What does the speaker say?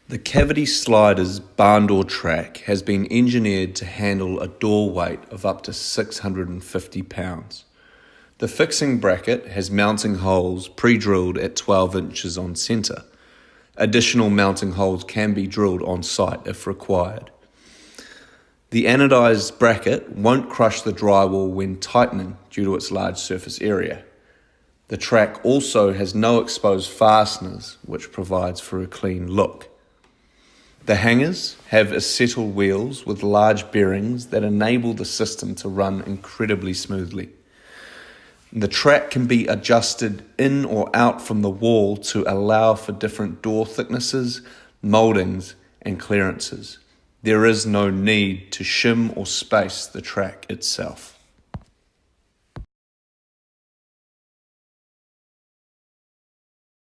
The cavity slider's barn door track has been engineered to handle a door weight of up to 650 pounds. The fixing bracket has mounting holes pre-drilled at 12 inches on centre. Additional mounting holes can be drilled on site if required. The anodized bracket won't crush the drywall when tightening due to its large surface area. The track also has no exposed fasteners, which provides for a clean look. The hangers have acetal wheels with large bearings that enable the system to run incredibly smoothly. The track can be adjusted in or out from the wall to allow for different door thicknesses, mouldings, and clearances. There is no need to shim or space the track itself.